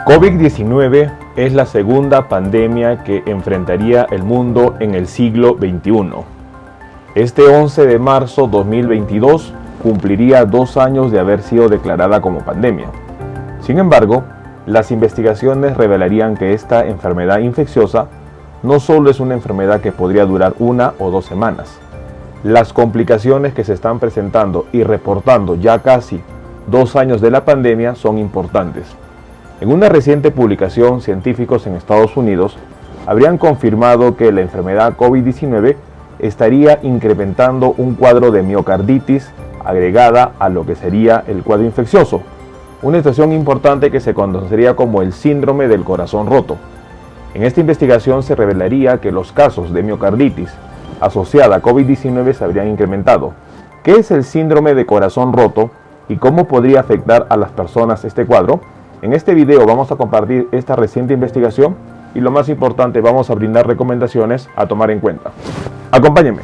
COVID-19 es la segunda pandemia que enfrentaría el mundo en el siglo XXI. Este 11 de marzo 2022 cumpliría 2 años de haber sido declarada como pandemia. Sin embargo, las investigaciones revelarían que esta enfermedad infecciosa no solo es una enfermedad que podría durar 1 o 2 semanas. Las complicaciones que se están presentando y reportando ya casi 2 años de la pandemia son importantes. En una reciente publicación, científicos en Estados Unidos habrían confirmado que la enfermedad COVID-19 estaría incrementando un cuadro de miocarditis agregada a lo que sería el cuadro infeccioso, una situación importante que se conocería como el síndrome del corazón roto. En esta investigación se revelaría que los casos de miocarditis asociada a COVID-19 se habrían incrementado. ¿Qué es el síndrome de corazón roto y cómo podría afectar a las personas este cuadro? En este video vamos a compartir esta reciente investigación y lo más importante, vamos a brindar recomendaciones a tomar en cuenta. Acompáñenme.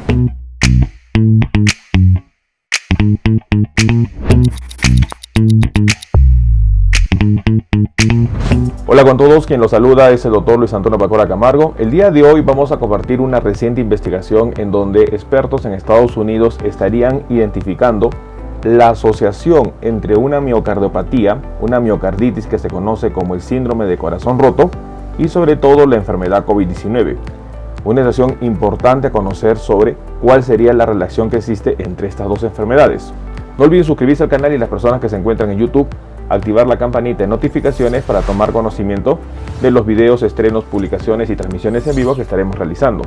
Hola con todos, quien los saluda es el Dr. Luis Antonio Pacora Camargo. El día de hoy vamos a compartir una reciente investigación en donde expertos en Estados Unidos estarían identificando la asociación entre una miocardiopatía, una miocarditis que se conoce como el síndrome de corazón roto, y sobre todo la enfermedad COVID-19. Una situación importante a conocer sobre cuál sería la relación que existe entre estas dos enfermedades. No olviden suscribirse al canal y las personas que se encuentran en YouTube, activar la campanita de notificaciones para tomar conocimiento de los videos, estrenos, publicaciones y transmisiones en vivo que estaremos realizando.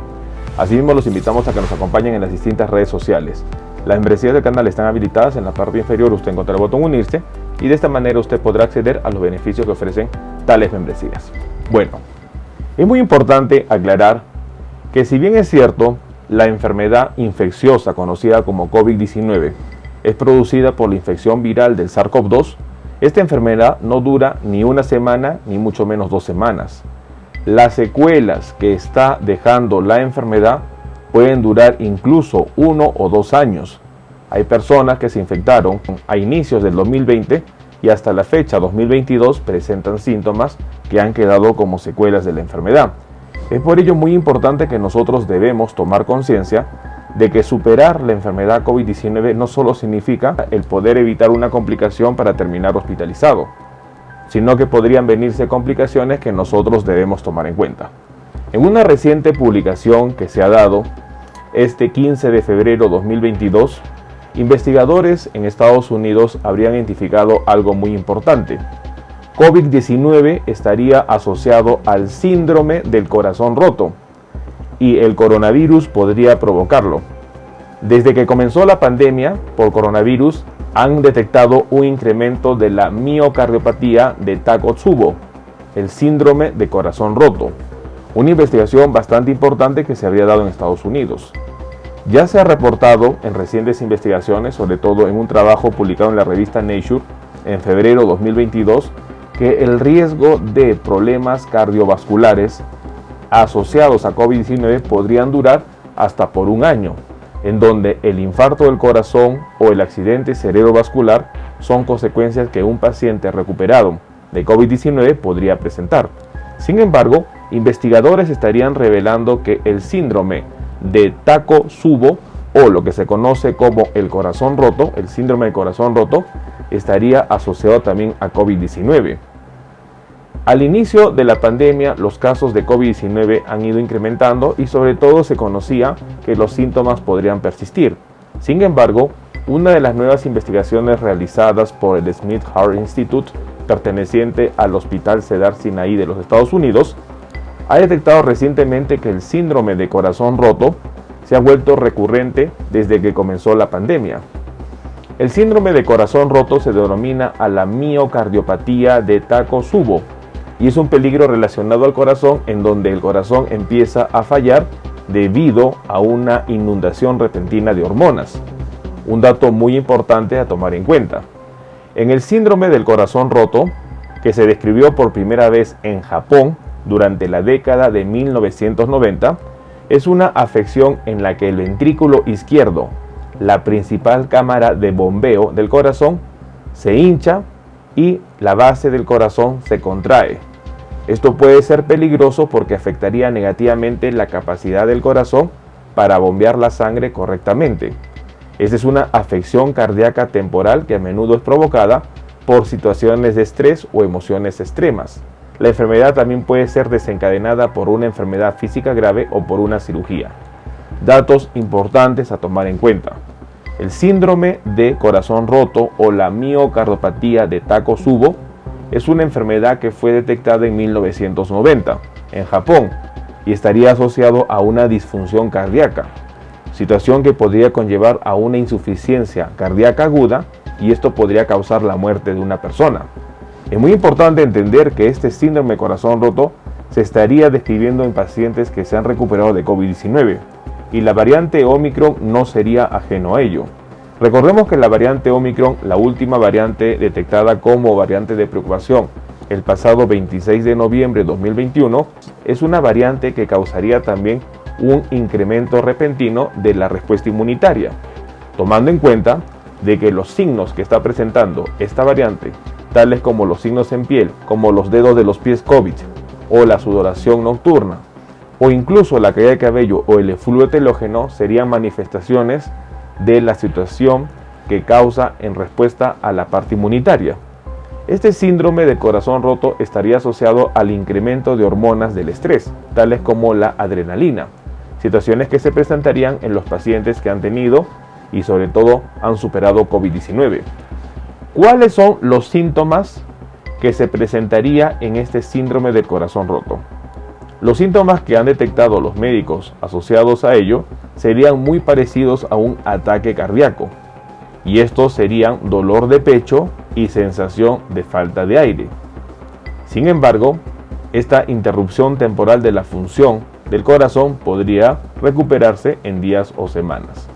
Asimismo, los invitamos a que nos acompañen en las distintas redes sociales. Las membresías del canal están habilitadas. En la parte inferior usted encontrará el botón unirse y de esta manera usted podrá acceder a los beneficios que ofrecen tales membresías. Bueno, es muy importante aclarar que si bien es cierto, la enfermedad infecciosa conocida como COVID-19 es producida por la infección viral del SARS-CoV-2, esta enfermedad no dura ni 1 semana ni mucho menos 2 semanas. Las secuelas que está dejando la enfermedad pueden durar incluso 1 o 2 años. Hay personas que se infectaron a inicios del 2020 y hasta la fecha 2022 presentan síntomas que han quedado como secuelas de la enfermedad. Es por ello muy importante que nosotros debemos tomar conciencia de que superar la enfermedad COVID-19 no solo significa el poder evitar una complicación para terminar hospitalizado, sino que podrían venirse complicaciones que nosotros debemos tomar en cuenta. En una reciente publicación que se ha dado este 15 de febrero 2022, investigadores en Estados Unidos habrían identificado algo muy importante. COVID-19 estaría asociado al síndrome del corazón roto y el coronavirus podría provocarlo. Desde que comenzó la pandemia por coronavirus, han detectado un incremento de la miocardiopatía de Takotsubo, el síndrome de corazón roto. Una investigación bastante importante que se habría dado en Estados Unidos. Ya se ha reportado en recientes investigaciones, sobre todo en un trabajo publicado en la revista Nature en febrero de 2022, que el riesgo de problemas cardiovasculares asociados a COVID-19 podrían durar hasta por 1 año, en donde el infarto del corazón o el accidente cerebrovascular son consecuencias que un paciente recuperado de COVID-19 podría presentar. Sin embargo, investigadores estarían revelando que el síndrome de Takotsubo, o lo que se conoce como el corazón roto, el síndrome del corazón roto, estaría asociado también a COVID-19. Al inicio de la pandemia, los casos de COVID-19 han ido incrementando y sobre todo se conocía que los síntomas podrían persistir. Sin embargo, una de las nuevas investigaciones realizadas por el Smith Heart Institute, perteneciente al Hospital Cedar Sinai de los Estados Unidos, ha detectado recientemente que el síndrome de corazón roto se ha vuelto recurrente desde que comenzó la pandemia. El síndrome de corazón roto se denomina a la miocardiopatía de Takotsubo y es un peligro relacionado al corazón en donde el corazón empieza a fallar debido a una inundación repentina de hormonas. Un dato muy importante a tomar en cuenta. En el síndrome del corazón roto, que se describió por primera vez en Japón durante la década de 1990, es una afección en la que el ventrículo izquierdo, la principal cámara de bombeo del corazón, se hincha y la base del corazón se contrae. Esto puede ser peligroso porque afectaría negativamente la capacidad del corazón para bombear la sangre correctamente. Esta es una afección cardíaca temporal que a menudo es provocada por situaciones de estrés o emociones extremas. La enfermedad también puede ser desencadenada por una enfermedad física grave o por una cirugía. Datos importantes a tomar en cuenta. El síndrome de corazón roto o la miocardiopatía de Takotsubo es una enfermedad que fue detectada en 1990 en Japón y estaría asociado a una disfunción cardíaca, situación que podría conllevar a una insuficiencia cardíaca aguda y esto podría causar la muerte de una persona. Es muy importante entender que este síndrome de corazón roto se estaría describiendo en pacientes que se han recuperado de COVID-19 y la variante Omicron no sería ajeno a ello. Recordemos que la variante Omicron, la última variante detectada como variante de preocupación el pasado 26 de noviembre de 2021, es una variante que causaría también un incremento repentino de la respuesta inmunitaria, tomando en cuenta de que los signos que está presentando esta variante, tales como los signos en piel, como los dedos de los pies COVID, o la sudoración nocturna, o incluso la caída de cabello o el flujo telógeno, serían manifestaciones de la situación que causa en respuesta a la parte inmunitaria. Este síndrome de corazón roto estaría asociado al incremento de hormonas del estrés, tales como la adrenalina, situaciones que se presentarían en los pacientes que han tenido y sobre todo han superado COVID-19. ¿Cuáles son los síntomas que se presentaría en este síndrome del corazón roto? Los síntomas que han detectado los médicos asociados a ello serían muy parecidos a un ataque cardíaco, y estos serían dolor de pecho y sensación de falta de aire. Sin embargo, esta interrupción temporal de la función del corazón podría recuperarse en días o semanas.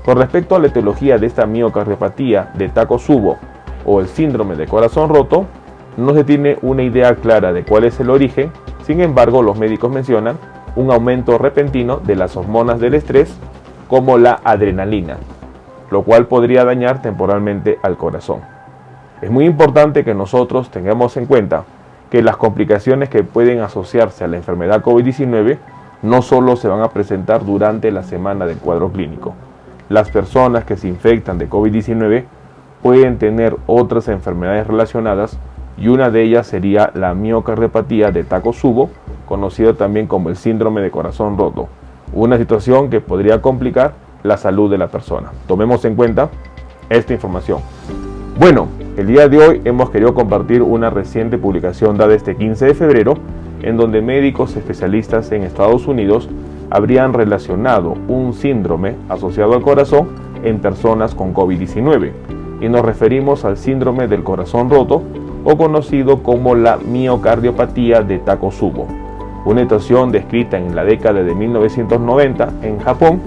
Con respecto a la etiología de esta miocardiopatía de Takotsubo o el síndrome de corazón roto, no se tiene una idea clara de cuál es el origen. Sin embargo, los médicos mencionan un aumento repentino de las hormonas del estrés como la adrenalina, lo cual podría dañar temporalmente al corazón. Es muy importante que nosotros tengamos en cuenta que las complicaciones que pueden asociarse a la enfermedad COVID-19 no solo se van a presentar durante la semana del cuadro clínico. Las personas que se infectan de COVID-19 pueden tener otras enfermedades relacionadas y una de ellas sería la miocardiopatía de Takotsubo, conocido también como el síndrome de corazón roto, una situación que podría complicar la salud de la persona. Tomemos en cuenta esta información. Bueno, el día de hoy hemos querido compartir una reciente publicación dada este 15 de febrero, en donde médicos especialistas en Estados Unidos habrían relacionado un síndrome asociado al corazón en personas con COVID-19, y nos referimos al síndrome del corazón roto, o conocido como la miocardiopatía de Takotsubo, una situación descrita en la década de 1990 en Japón,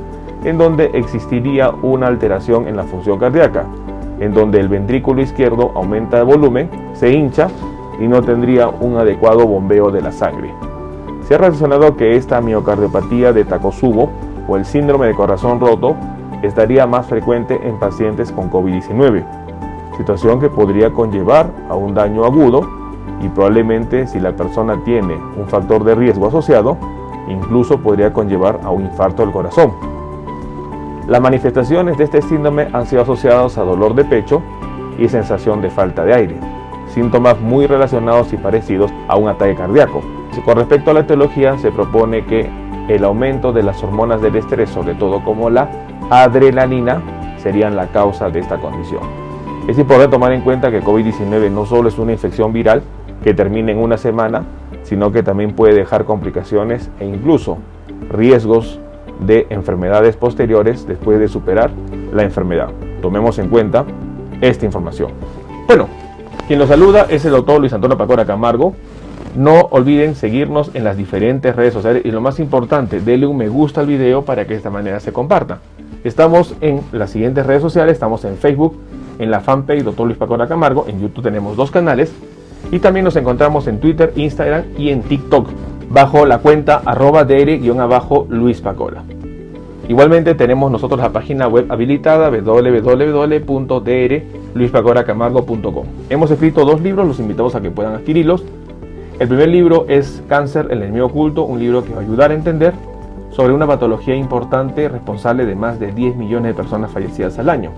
en donde existiría una alteración en la función cardíaca, en donde el ventrículo izquierdo aumenta de volumen, se hincha y no tendría un adecuado bombeo de la sangre. Se ha relacionado que esta miocardiopatía de Takotsubo o el síndrome de corazón roto estaría más frecuente en pacientes con COVID-19, situación que podría conllevar a un daño agudo y probablemente, si la persona tiene un factor de riesgo asociado, incluso podría conllevar a un infarto del corazón. Las manifestaciones de este síndrome han sido asociadas a dolor de pecho y sensación de falta de aire, síntomas muy relacionados y parecidos a un ataque cardíaco. Con respecto a la etiología, se propone que el aumento de las hormonas del estrés, sobre todo como la adrenalina, serían la causa de esta condición. Es importante tomar en cuenta que COVID-19 no solo es una infección viral que termina en una semana, sino que también puede dejar complicaciones e incluso riesgos de enfermedades posteriores después de superar la enfermedad. Tomemos en cuenta esta información. Bueno, quien los saluda es el doctor Luis Antonio Pacora Camargo. No olviden seguirnos en las diferentes redes sociales y lo más importante, denle un me gusta al video para que de esta manera se comparta. Estamos en las siguientes redes sociales, estamos en Facebook, en la fanpage Dr. Luis Pacora Camargo, en YouTube tenemos 2 canales y también nos encontramos en Twitter, Instagram y en TikTok bajo la cuenta @dr_Luis Pacora. Igualmente tenemos nosotros la página web habilitada www.dr luispacoracamargo.com. Hemos escrito 2 libros, los invitamos a que puedan adquirirlos. El primer libro es Cáncer, el enemigo oculto, un libro que va a ayudar a entender sobre una patología importante responsable de más de 10 millones de personas fallecidas al año.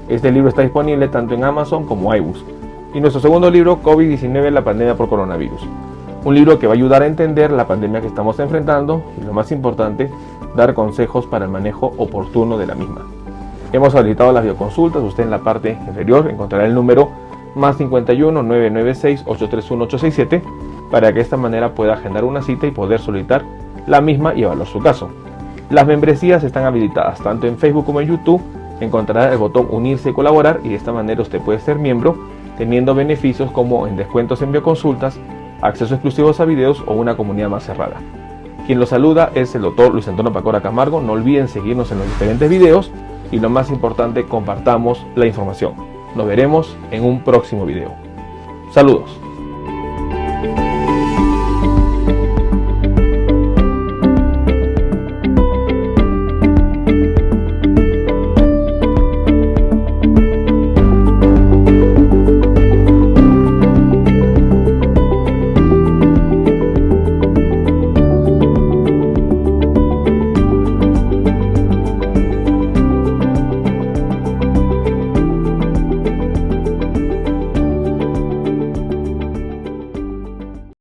Este libro está disponible tanto en Amazon como iBooks. Y nuestro segundo libro, COVID-19, la pandemia por coronavirus. Un libro que va a ayudar a entender la pandemia que estamos enfrentando y, lo más importante, dar consejos para el manejo oportuno de la misma. Hemos habilitado las videoconsultas. Usted en la parte inferior encontrará el número +51 996 831 867 para que de esta manera pueda agendar una cita y poder solicitar la misma y evaluar su caso. Las membresías están habilitadas tanto en Facebook como en YouTube. Encontrará el botón unirse y colaborar, y de esta manera usted puede ser miembro teniendo beneficios como en descuentos en bioconsultas, acceso exclusivos a videos o una comunidad más cerrada. Quien lo saluda es el doctor Luis Antonio Pacora Camargo. No olviden seguirnos en los diferentes videos y, lo más importante, compartamos la información. Nos veremos en un próximo video. Saludos.